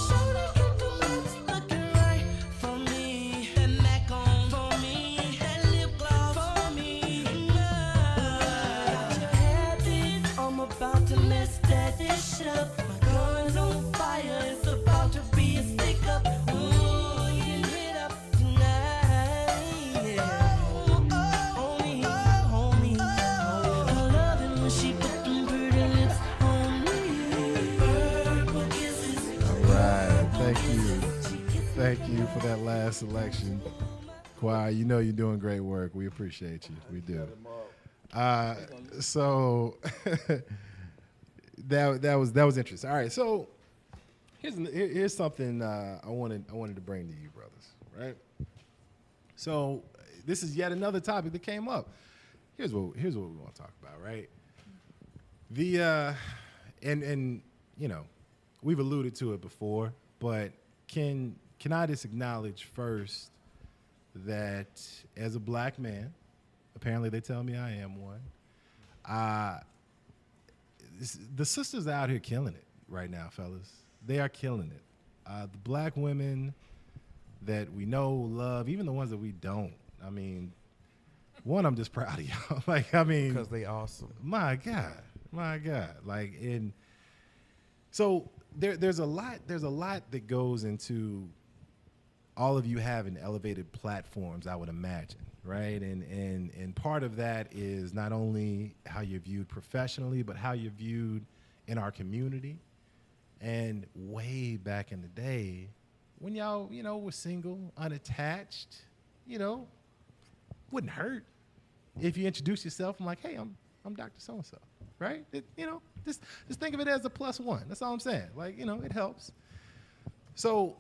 Shorty keep the lips looking right for me. That Mac on for me. That lip gloss for me. Got your hair did. I'm about to mess that dish up. My gun's on fire. It's about to be a stick up. Getting hit up tonight. Yeah. Homie. I love it when she put them pretty lips on me. Purple kisses.
All right, thank you for that last selection, Kwai. You know you're doing great work. We appreciate you. We do. So that was interesting. All right, so here's something I wanted to bring to you, brothers. Right. So this is yet another topic that came up. Here's what we want to talk about. Right. And we've alluded to it before, but can I just acknowledge first that as a black man, apparently they tell me I am one, the sisters out here killing it right now, fellas. They are killing it. The black women that we know, love, even the ones that we don't. I mean, one, I'm just proud of y'all.
Because they awesome.
My God. Like, and so there's a lot that goes into all of you having elevated platforms, I would imagine, right? And part of that is not only how you're viewed professionally, but how you're viewed in our community. And way back in the day, when y'all, were single, unattached, wouldn't hurt if you introduce yourself. I'm like, hey, I'm Dr. So-and-so, right? Just think of it as a +1. That's all I'm saying. Like, it helps. So,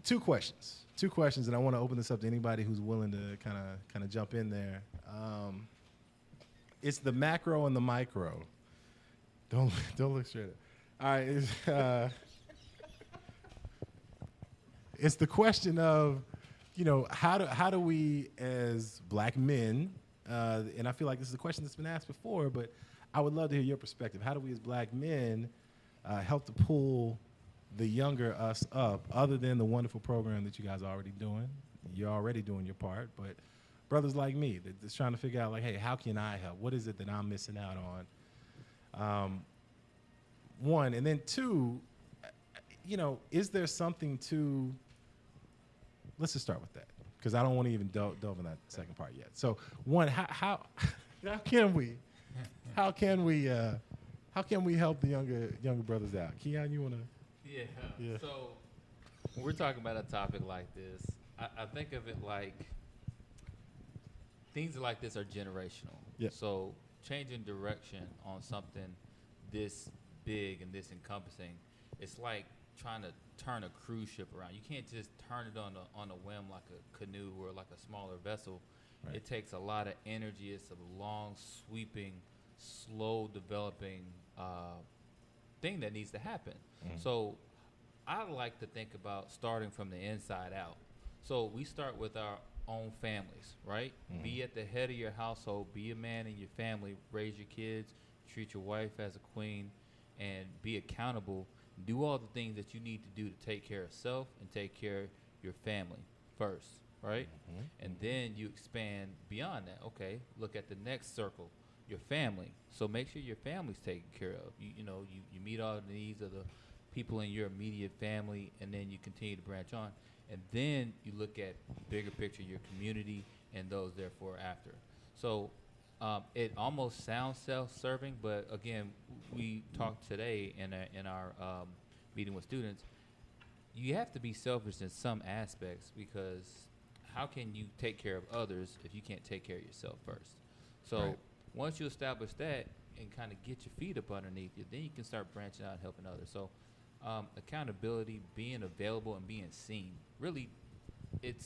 two questions, and I want to open this up to anybody who's willing to kind of jump in there. It's the macro and the micro. Don't look straight at. All right, it's the question of, how do we as black men, and I feel like this is a question that's been asked before, but I would love to hear your perspective. How do we as black men help to pull the younger us up, other than the wonderful program that you guys are already doing? You're already doing your part, but brothers like me that's trying to figure out, like, hey, how can I help? What is it that I'm missing out on? One, and then two, is there something to? Let's just start with that because I don't want to even delve in that second part yet. So one, how can we help the younger brothers out? Keyon, you wanna?
Yeah. So when we're talking about a topic like this, I think of it like things like this are generational.
Yeah.
So changing direction on something this big and this encompassing, it's like trying to turn a cruise ship around. You can't just turn it on a whim like a canoe or like a smaller vessel. Right. It takes a lot of energy. It's a long, sweeping, slow developing thing that needs to happen. Mm-hmm. So I like to think about starting from the inside out. So we start with our own families, right? Mm-hmm. Be at the head of your household, be a man in your family, raise your kids, treat your wife as a queen, and be accountable. Do all the things that you need to do to take care of self and take care of your family first, right? Mm-hmm. And then you expand beyond that. Okay, look at the next circle, your family. So make sure your family's taken care of. You meet all the needs of the people in your immediate family, and then you continue to branch on. And then you look at bigger picture, your community, and those therefore after. So it almost sounds self-serving, but again, we talked today in our meeting with students. You have to be selfish in some aspects because how can you take care of others if you can't take care of yourself first? So once you establish that and kind of get your feet up underneath you, then you can start branching out and helping others. So accountability, being available, and being seen. Really, it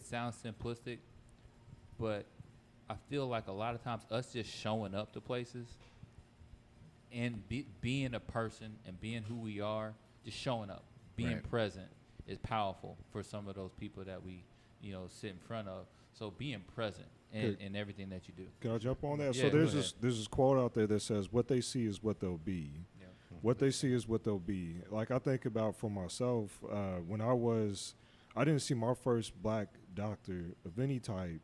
sounds simplistic, but I feel like a lot of times us just showing up to places and being a person and being who we are, just showing up, being present is powerful for some of those people that we, sit in front of. So being present in everything that you do.
Can I jump on that?
Yeah,
So there's this quote out there that says, "What they see is what they'll be." Yeah. What they see is what they'll be. Like I think about for myself, when I didn't see my first black doctor of any type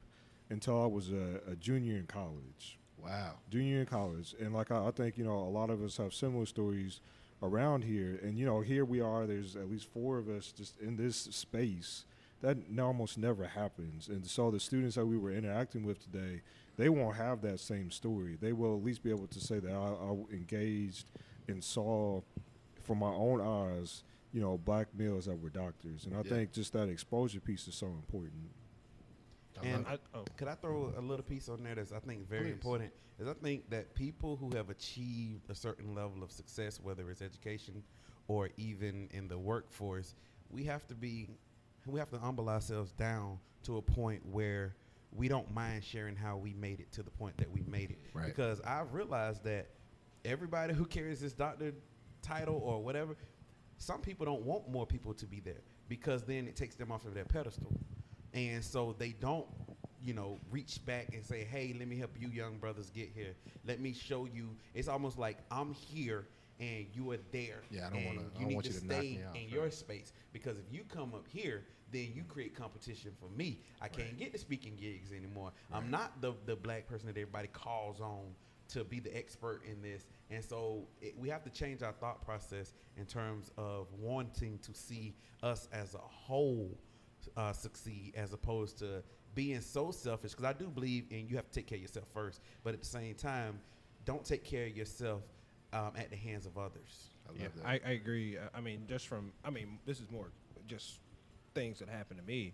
until I was a junior in college.
Wow.
Junior in college. And like I think, a lot of us have similar stories around here. And, here we are, there's at least 4 of us just in this space. That almost never happens. And so the students that we were interacting with today, they won't have that same story. They will at least be able to say that I engaged and saw from my own eyes, black males that were doctors. And I think just that exposure piece is so important.
And could I throw a little piece on there that's I think very important? Is I think that people who have achieved a certain level of success, whether it's education or even in the workforce, we have to humble ourselves down to a point where we don't mind sharing how we made it to the point that we made it. Right. Because I've realized that everybody who carries this doctor title or whatever, some people don't want more people to be there because then it takes them off of their pedestal. And so they don't, reach back and say, hey, let me help you young brothers get here. Let me show you. It's almost like I'm here and you are there.
Yeah, I don't want you to
stay in your space because if you come up here, then you create competition for me. I can't get the speaking gigs anymore. Right. I'm not the black person that everybody calls on to be the expert in this. And so we have to change our thought process in terms of wanting to see us as a whole succeed as opposed to being so selfish, because I do believe in you have to take care of yourself first, but at the same time, don't take care of yourself at the hands of others.
I love that. I agree. This is more just things that happened to me,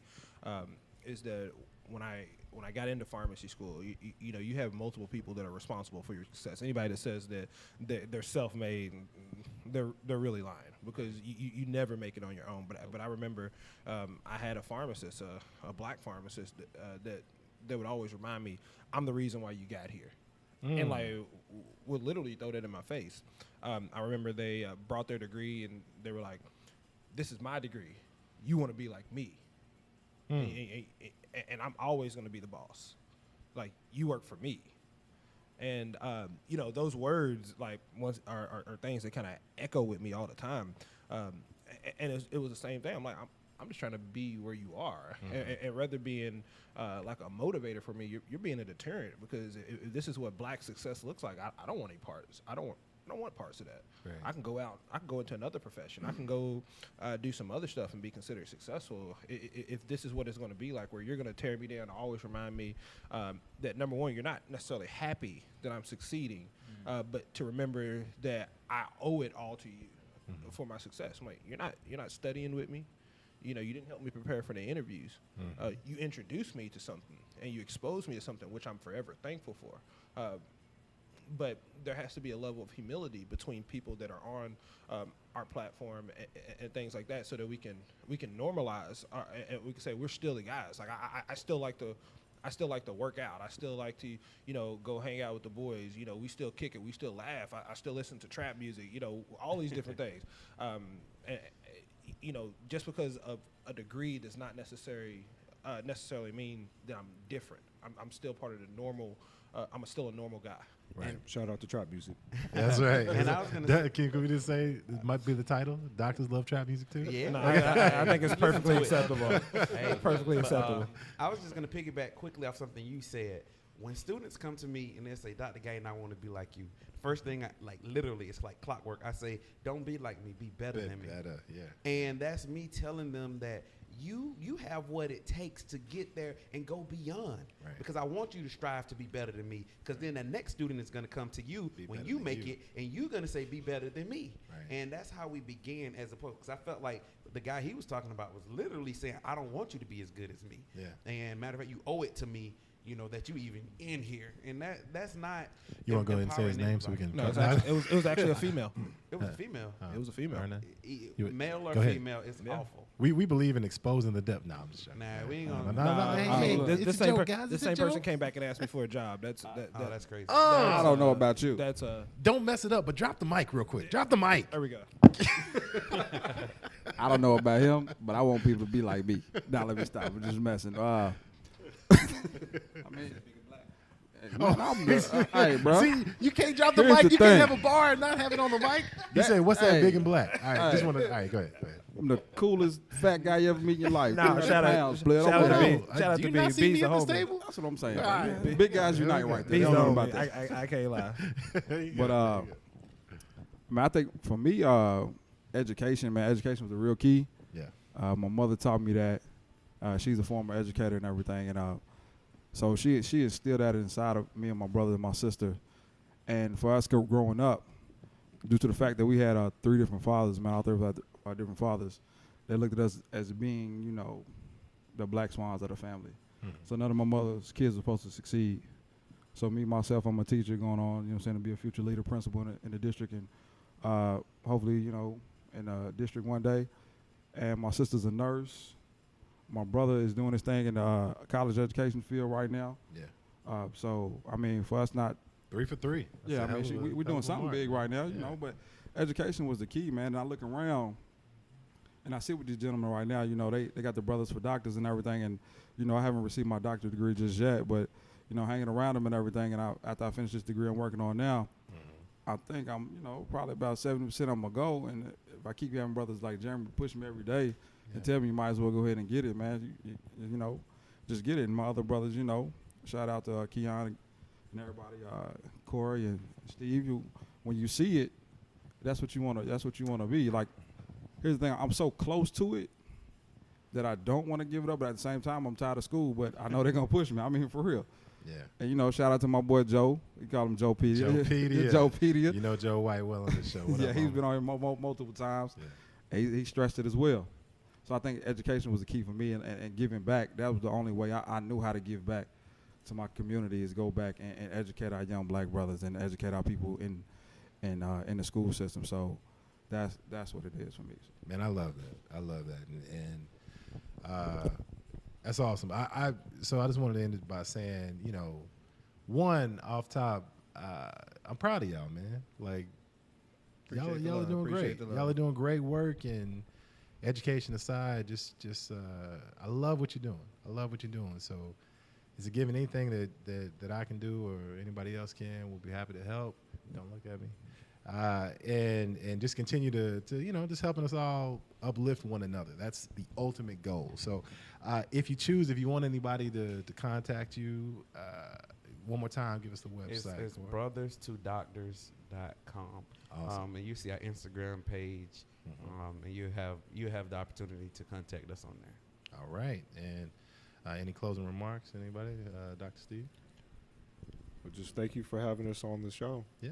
is that when I got into pharmacy school, you have multiple people that are responsible for your success. Anybody that says that they're self-made, they're really lying, because you never make it on your own. But I remember I had a pharmacist, a black pharmacist that would always remind me, I'm the reason why you got here. And would literally throw that in my face. I remember they brought their degree and they were like, this is my degree. You want to be like me. And I'm always going to be the boss. Like, you work for me. And, those words, like, are things that kind of echo with me all the time. And it was the same thing. I'm like, I'm just trying to be where you are. And rather being like a motivator for me, you're being a deterrent, because if this is what black success looks like, I don't want any parts. I don't I don't want parts of that.
Right.
I can go out. I can go into another profession. I can go do some other stuff and be considered successful. If this is what it's going to be like, where you're going to tear me down, always remind me that, number one, you're not necessarily happy that I'm succeeding, but to remember that I owe it all to you for my success. I'm like, you're not studying with me. You didn't help me prepare for the interviews. You introduced me to something, and you exposed me to something, which I'm forever thankful for. But there has to be a level of humility between people that are on our platform and things like that, so that we can normalize and we can say we're still the guys. Like I still like to work out. I still like to go hang out with the boys. We still kick it. We still laugh. I still listen to trap music. All these different things. Just because of a degree does not necessarily mean that I'm different. I'm still part of the normal. I'm still a normal guy.
Right. And shout out to trap music.
That's right.
And I was gonna
can we just say it might be the title? Doctors love trap music too.
Yeah.
No, I think it's perfectly
Listen to it.
acceptable.
Hey,
Perfectly
but,
acceptable.
I was just going to piggyback quickly off something you said. When students come to me and they say, Dr. Guyton, I want to be like you. First thing, literally, it's like clockwork. I say, don't be like me, be better than me.
Better, yeah.
And that's me telling them that you have what it takes to get there and go beyond.
Right.
Because I want you to strive to be better than me. Because then the next student is going to come to you when
better
you
than
make
you.
it, and you're going to say, be better than me.
Right.
And that's how we began as opposed, because I felt like the guy he was talking about was literally saying, I don't want you to be as good as me.
Yeah.
And matter of fact, you owe it to me, that you even in here. And that's not.
You want to go ahead and say his
empowering
name so we can?
No, it was actually a female.
It was a female.
It was a female.
You-
Male or
go ahead.
female, it's awful.
We believe in exposing the depth. No, I'm just joking.
Nah, we ain't gonna.
No, hey,
This
it's a
same,
joke, guys.
this
It's a
same person
joke.
came back and asked me for a job. That's
that's crazy.
I don't know about you.
That's
Don't mess it up, but drop the mic real quick. Drop the mic.
there we go.
I don't know about him, but I want people to be like me. Now let me stop. I'm just messing. I mean, hey, bro.
See, you can't drop the
Here's
mic.
the
You
thing.
can't have a bar and not have it on the mic. You say, "What's that
hey.
big and black?" All right, just
Hey.
want to. All right, go ahead.
I'm the coolest fat guy you ever meet in your life.
Nah,
200
shout out-
pounds, blood.
shout
I'm
out to
one of
B.
those.
Shout out
Do
to
you
B.
not see
B's
me
the
at the
homie.
table?
That's what I'm saying.
All right.
Big guys unite right there.
B's
Y'all
the
know
homie.
about that.
I can't lie.
But I think for me, education was a real key.
Yeah.
My mother taught me that. She's a former educator and everything, and so she instilled that inside of me and my brother and my sister. And for us growing up, due to the fact that we had 3 different fathers, man, all 3 of our different fathers, they looked at us as being, the black swans of the family. So none of my mother's kids were supposed to succeed. So me, myself, I'm a teacher going on, to be a future leader principal in the district, and hopefully, in a district one day. And my sister's a nurse. My brother is doing his thing in the college education field right now.
Yeah.
So, I mean, for us not
3 for 3. That's
yeah,
a
I
hell
mean,
of a-
we're
hell
doing
of a
something
mark.
big right now, you
Yeah.
know, but education was the key, man. And I look around, and I sit with these gentlemen right now, they got the brothers for doctors and everything, and, I haven't received my doctorate degree just yet, but, hanging around them and everything, and after I finish this degree I'm working on now, I think I'm, probably about 70% I'm going to go, and if I keep having brothers like Jeremy push me every day and tell me you might as well go ahead and get it, man, you just get it. And my other brothers, shout out to Keyon and everybody, Corey and Steve. When you see it, that's what you want to. That's what you want to be. Like, here's the thing: I'm so close to it that I don't want to give it up, but at the same time, I'm tired of school. But I know they're gonna push me. I mean, for real.
Yeah.
And shout out to my boy Joe. We call him Joe Pedia.
Joe Pedia.
Joe Pedia.
You know Joe White well on the show. What
Yeah,
up,
he's
homie?
been on here multiple times.
Yeah.
And he stressed it as well. So I think education was the key for me, and giving back. That was the only way I knew how to give back to my community, is go back and educate our young black brothers and educate our people in the school system. So that's what it is for me.
Man, I love that. I love that, and that's awesome. So I just wanted to end it by saying, one off top, I'm proud of y'all, man. Like, y'all are doing great. Y'all are doing great work, and education aside, just I love what you're doing. I love what you're doing. So, is it giving anything that I can do or anybody else can? We'll be happy to help. Don't look at me. And just continue to just helping us all uplift one another. That's the ultimate goal. So if you want anybody to contact you, one more time, give us the website.
It's brothers2doctors.com.
Awesome.
And you see our Instagram page, and you have the opportunity to contact us on there.
All right. And any closing remarks? Anybody? Dr. Steve?
Well, just thank you for having us on the show.
Yeah.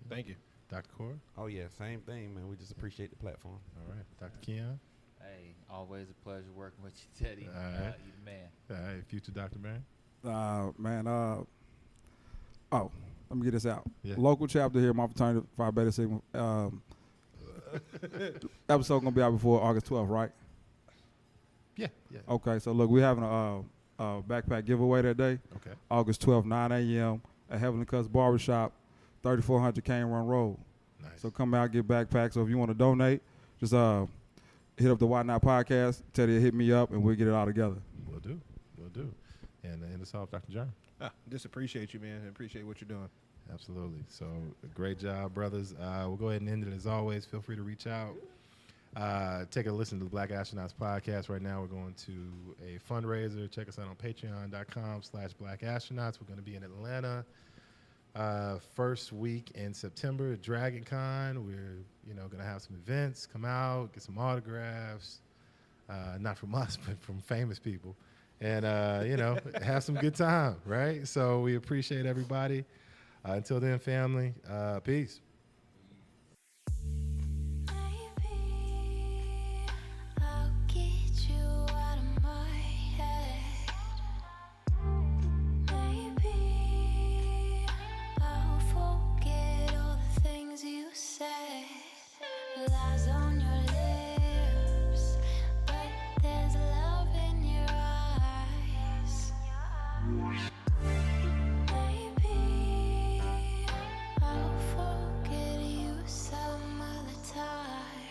Thank you.
Dr. Cora?
Oh, yeah, same thing, man. We just appreciate the platform.
All right. Dr. Keyon?
Hey, always a pleasure working with you, Teddy.
All right.
You the man.
All right. Future Dr. Barron?
Let me get this out.
Yeah.
Local chapter here, my fraternity, Phi Beta Sigma. Episode gonna be out before August 12th, right?
Yeah.
Okay, so look, we're having a backpack giveaway that day.
Okay.
August 12th, 9 a.m. at Heavenly Cuts Barbershop, 3400 Cane Run Road.
Nice.
So come out, get backpacks. So if you want to donate, just hit up the Why Not Podcast. Teddy will hit me up, and we'll get it all together.
Will do. And end us off, Dr. John.
Just appreciate you, man. And appreciate what you're doing.
Absolutely. So great job, brothers. We'll go ahead and end it as always. Feel free to reach out. Take a listen to the Black Astronauts podcast. Right now we're going to a fundraiser. Check us out on patreon.com/Black Astronauts. We're going to be in Atlanta first week in September at Dragon Con. We're going to have some events. Come out, get some autographs. Not from us, but from famous people. And, have some good time, right? So we appreciate everybody. Until then, family, peace.
I'll get you out of my head. Maybe I'll forget all the things you said. Lies on your lips, but there's love in your eyes. Maybe I'll forget you some other time.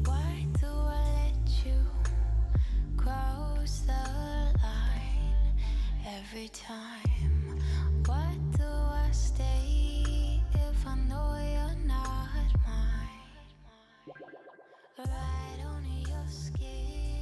Why do I let you cross the line every time? Why do I stay if I know you're not mine? Right on your skin.